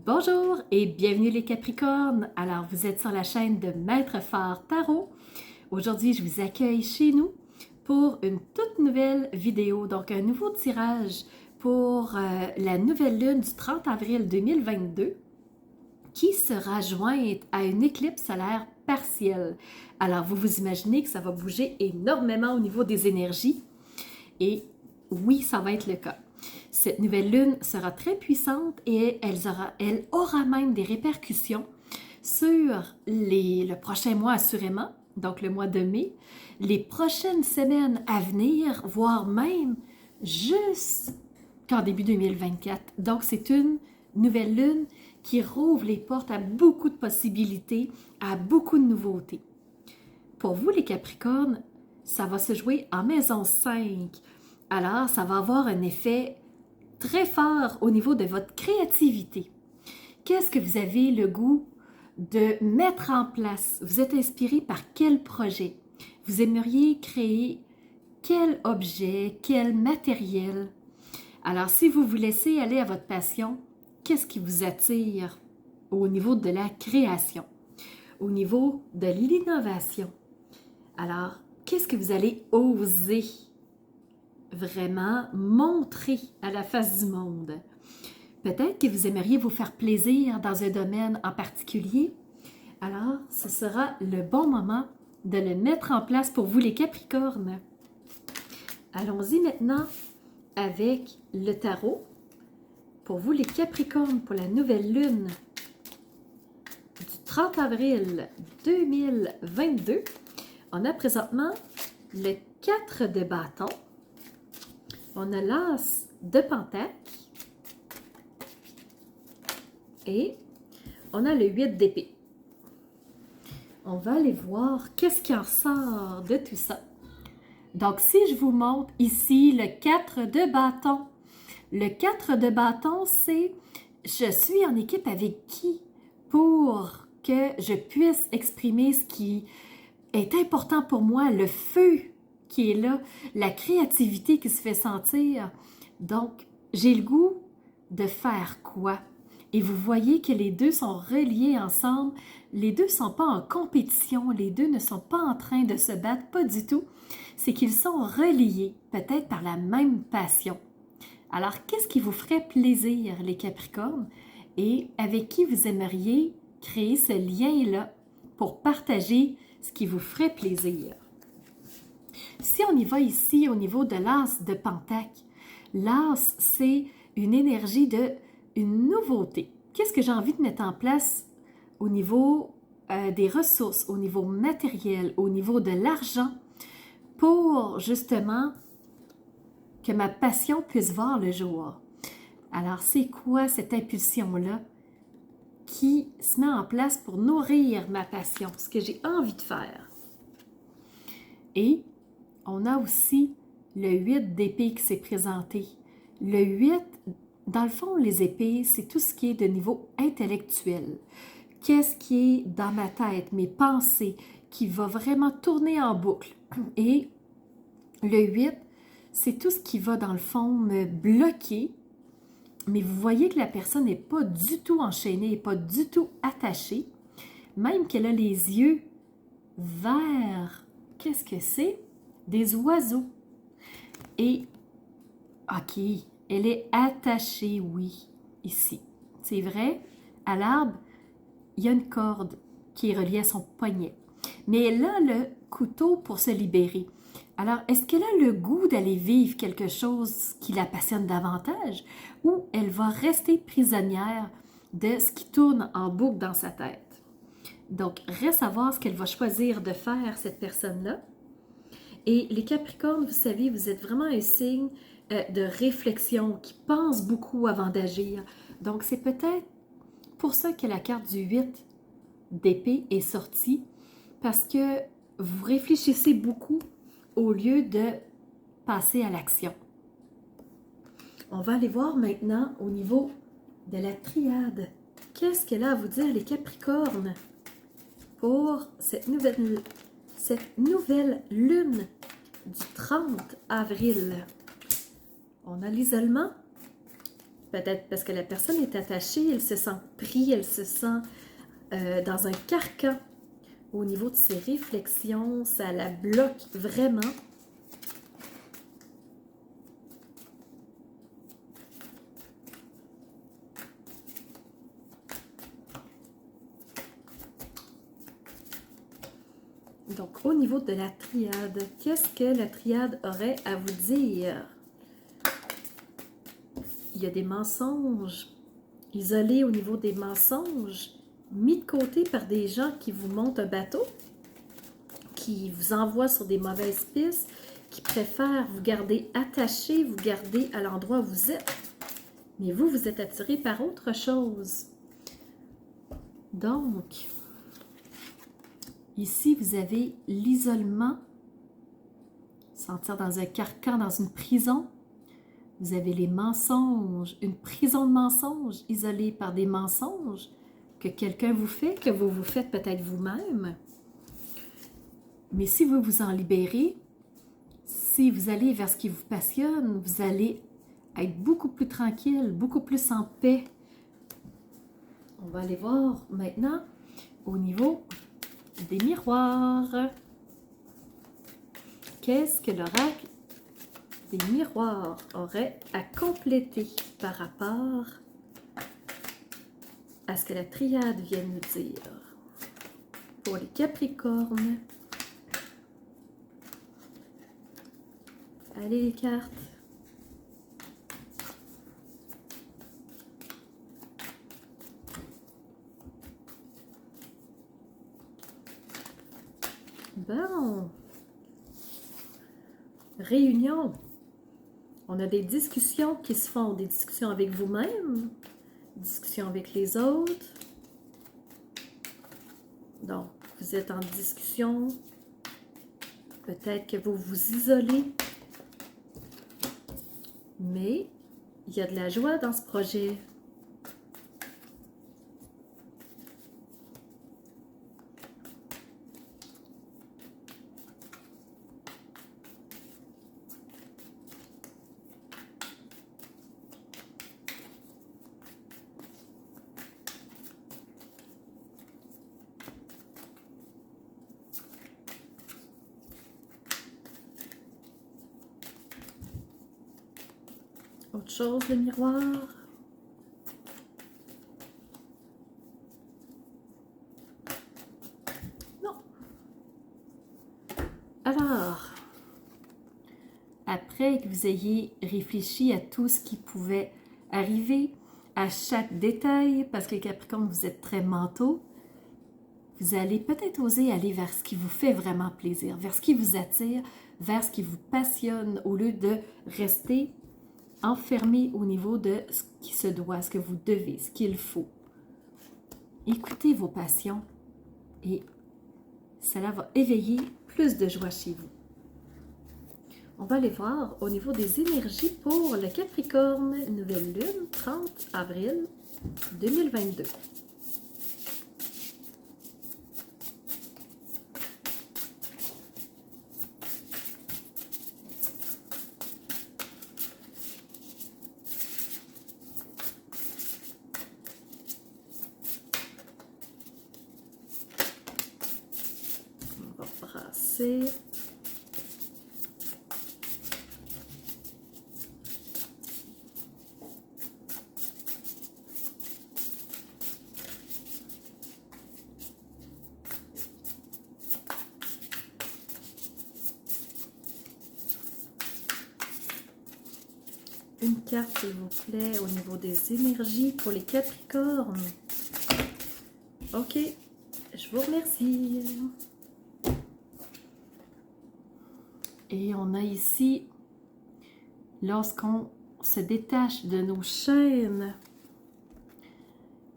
Bonjour et bienvenue les Capricornes. Alors vous êtes sur la chaîne de Maître Phare Tarot. Aujourd'hui je vous accueille chez nous pour une toute nouvelle vidéo, donc un nouveau tirage pour la nouvelle lune du 30 avril 2022 qui sera jointe à une éclipse solaire partielle. Alors vous vous imaginez que ça va bouger énormément au niveau des énergies et oui, ça va être le cas. Cette nouvelle lune sera très puissante et elle aura même des répercussions sur le prochain mois assurément, donc le mois de mai, les prochaines semaines à venir, voire même jusqu'en début 2024. Donc c'est une nouvelle lune qui rouvre les portes à beaucoup de possibilités, à beaucoup de nouveautés. Pour vous les Capricornes, ça va se jouer en maison 5. Alors, ça va avoir un effet très fort au niveau de votre créativité. Qu'est-ce que vous avez le goût de mettre en place? Vous êtes inspiré par quel projet? Vous aimeriez créer quel objet, quel matériel? Alors, si vous vous laissez aller à votre passion, qu'est-ce qui vous attire au niveau de la création, au niveau de l'innovation? Alors, qu'est-ce que vous allez oser vraiment montrer à la face du monde? Peut-être que vous aimeriez vous faire plaisir dans un domaine en particulier. Alors, ce sera le bon moment de le mettre en place pour vous les Capricornes. Allons-y maintenant avec le tarot. Pour vous les Capricornes, pour la nouvelle lune du 30 avril 2022, on a présentement le 4 de bâton. On a l'as de pentacle et on a le 8 d'épée. On va aller voir qu'est-ce qui en sort de tout ça. Donc, si je vous montre ici le 4 de bâton, le 4 de bâton, c'est je suis en équipe avec qui pour que je puisse exprimer ce qui est important pour moi, le feu qui est là, la créativité qui se fait sentir. Donc, j'ai le goût de faire quoi? Et vous voyez que les deux sont reliés ensemble. Les deux ne sont pas en compétition, les deux ne sont pas en train de se battre, pas du tout. C'est qu'ils sont reliés, peut-être par la même passion. Alors, qu'est-ce qui vous ferait plaisir, les Capricornes? Et avec qui vous aimeriez créer ce lien-là pour partager ce qui vous ferait plaisir? Si on y va ici au niveau de l'as de pentacle, l'as, c'est une énergie de une nouveauté. Qu'est-ce que j'ai envie de mettre en place au niveau des ressources, au niveau matériel, au niveau de l'argent, pour justement que ma passion puisse voir le jour? Alors, c'est quoi cette impulsion-là qui se met en place pour nourrir ma passion, ce que j'ai envie de faire? Et on a aussi le 8 d'épée qui s'est présenté. Le 8, dans le fond, les épées, c'est tout ce qui est de niveau intellectuel. Qu'est-ce qui est dans ma tête, mes pensées, qui va vraiment tourner en boucle. Et le 8, c'est tout ce qui va, dans le fond, me bloquer. Mais vous voyez que la personne n'est pas du tout enchaînée, n'est pas du tout attachée. Même qu'elle a les yeux vers, qu'est-ce que c'est? Des oiseaux. Et, ok, elle est attachée, oui, ici. C'est vrai, à l'arbre, il y a une corde qui est reliée à son poignet. Mais elle a le couteau pour se libérer. Alors, est-ce qu'elle a le goût d'aller vivre quelque chose qui la passionne davantage ou elle va rester prisonnière de ce qui tourne en boucle dans sa tête? Donc, reste à voir ce qu'elle va choisir de faire, cette personne-là. Et les Capricornes, vous savez, vous êtes vraiment un signe de réflexion, qui pense beaucoup avant d'agir. Donc, c'est peut-être pour ça que la carte du 8 d'épée est sortie, parce que vous réfléchissez beaucoup au lieu de passer à l'action. On va aller voir maintenant au niveau de la triade. Qu'est-ce qu'elle a à vous dire, les Capricornes, pour cette nouvelle lune du 30 avril? On a l'isolement, Peut-être parce que la personne est attachée, elle se sent prise, elle se sent dans un carcan. Au niveau de ses réflexions, ça la bloque vraiment. Donc, au niveau de la triade, qu'est-ce que la triade aurait à vous dire? Il y a des mensonges isolés au niveau des mensonges, mis de côté par des gens qui vous montent un bateau, qui vous envoient sur des mauvaises pistes, qui préfèrent vous garder attaché, vous garder à l'endroit où vous êtes. Mais vous, vous êtes attiré par autre chose. Donc, ici, vous avez l'isolement, sentir dans un carcan, dans une prison. Vous avez les mensonges, une prison de mensonges, isolée par des mensonges que quelqu'un vous fait, que vous vous faites peut-être vous-même. Mais si vous vous en libérez, si vous allez vers ce qui vous passionne, vous allez être beaucoup plus tranquille, beaucoup plus en paix. On va aller voir maintenant au niveau des miroirs. Qu'est-ce que l'oracle des miroirs aurait à compléter par rapport à ce que la triade vient nous dire? Pour les Capricornes, allez les cartes. Bon. Réunion. On a des discussions qui se font, des discussions avec vous-même, discussions avec les autres. Donc, vous êtes en discussion. Peut-être que vous vous isolez. Mais il y a de la joie dans ce projet. Autre chose, le miroir. Non. Alors, après que vous ayez réfléchi à tout ce qui pouvait arriver, à chaque détail, parce que les Capricornes, vous êtes très mentaux, vous allez peut-être oser aller vers ce qui vous fait vraiment plaisir, vers ce qui vous attire, vers ce qui vous passionne, au lieu de rester enfermé au niveau de ce qui se doit, ce que vous devez, ce qu'il faut. Écoutez vos passions et cela va éveiller plus de joie chez vous. On va aller voir au niveau des énergies pour le Capricorne, nouvelle lune, 30 avril 2022. On va brasser. Une carte, s'il vous plaît, au niveau des énergies pour les Capricornes. Ok, je vous remercie. Et on a ici, lorsqu'on se détache de nos chaînes,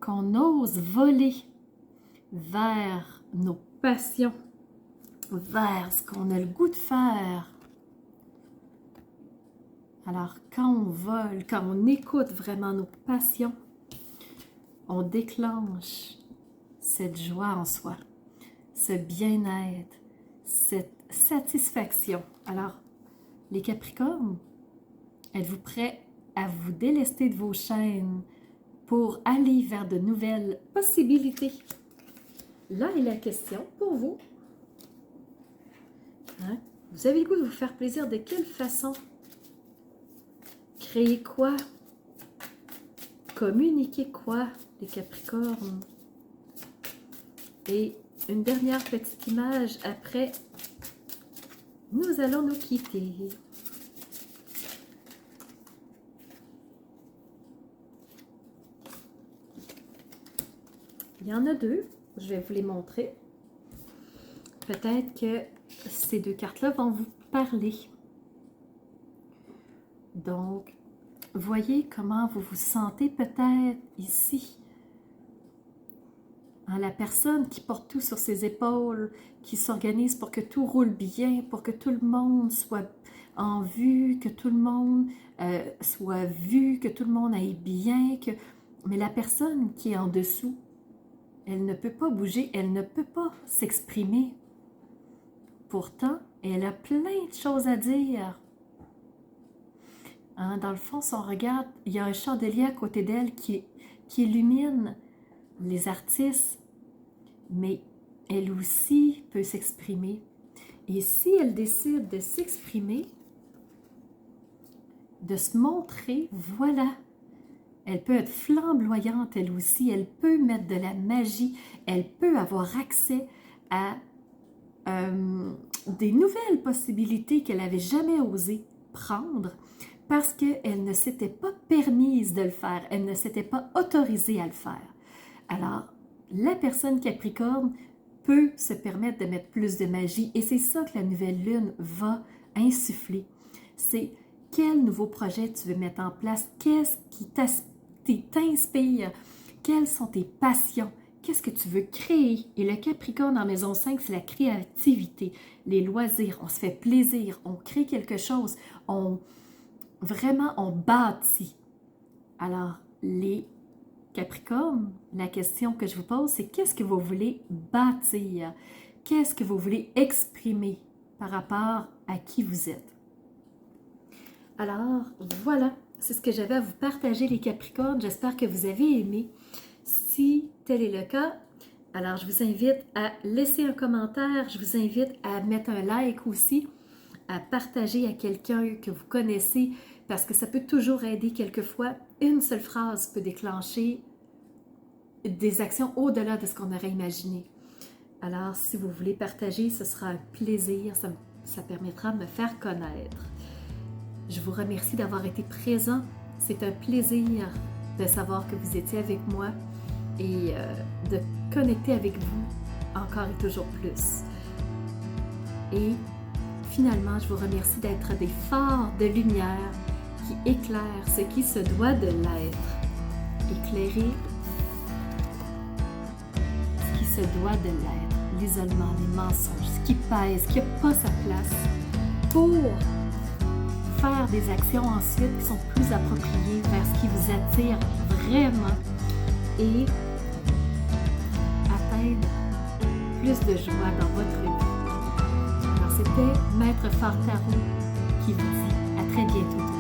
qu'on ose voler vers nos passions, vers ce qu'on a le goût de faire. Alors, quand on vole, quand on écoute vraiment nos passions, on déclenche cette joie en soi, ce bien-être, cette satisfaction. Alors, les Capricornes, êtes-vous prêts à vous délester de vos chaînes pour aller vers de nouvelles possibilités. Là est la question pour vous. Hein? Vous avez le goût de vous faire plaisir de quelle façon? Créer quoi? Communiquer quoi, les Capricornes? Et une dernière petite image après, nous allons nous quitter. Il y en a deux, je vais vous les montrer. Peut-être que ces deux cartes-là vont vous parler. Donc, voyez comment vous vous sentez peut-être ici. Hein, la personne qui porte tout sur ses épaules, qui s'organise pour que tout roule bien, pour que tout le monde soit en vue, que tout le monde soit vu, que tout le monde aille bien. Mais la personne qui est en dessous, elle ne peut pas bouger, elle ne peut pas s'exprimer. Pourtant, elle a plein de choses à dire. Hein, dans le fond, si on regarde, il y a un chandelier à côté d'elle qui illumine les artistes, mais elle aussi peut s'exprimer. Et si elle décide de s'exprimer, de se montrer, voilà, elle peut être flamboyante elle aussi, elle peut mettre de la magie, elle peut avoir accès à des nouvelles possibilités qu'elle n'avait jamais osé prendre parce qu'elle ne s'était pas permise de le faire, elle ne s'était pas autorisée à le faire. Alors, la personne Capricorne peut se permettre de mettre plus de magie et c'est ça que la nouvelle lune va insuffler. C'est quel nouveau projet tu veux mettre en place, qu'est-ce qui t'inspire, quelles sont tes passions, qu'est-ce que tu veux créer. Et le Capricorne en maison 5, c'est la créativité, les loisirs, on se fait plaisir, on crée quelque chose, on bâtit. Alors, les Capricorne, la question que je vous pose, c'est qu'est-ce que vous voulez bâtir? Qu'est-ce que vous voulez exprimer par rapport à qui vous êtes? Alors, voilà, c'est ce que j'avais à vous partager, les Capricornes. J'espère que vous avez aimé. Si tel est le cas, alors je vous invite à laisser un commentaire, je vous invite à mettre un like aussi, à partager à quelqu'un que vous connaissez, parce que ça peut toujours aider quelquefois. Une seule phrase peut déclencher des actions au-delà de ce qu'on aurait imaginé. Alors, si vous voulez partager, ce sera un plaisir, ça permettra de me faire connaître. Je vous remercie d'avoir été présent. C'est un plaisir de savoir que vous étiez avec moi et de connecter avec vous encore et toujours plus. Et finalement, je vous remercie d'être des phares de lumière qui éclairent ce qui se doit de l'être. Éclairer ce qui se doit de l'être. L'isolement, les mensonges, ce qui pèse, qui n'a pas sa place, pour faire des actions ensuite qui sont plus appropriées vers ce qui vous attire vraiment et atteindre plus de joie dans votre vie. Alors, c'était Maître Phare Tarot qui vous dit à très bientôt.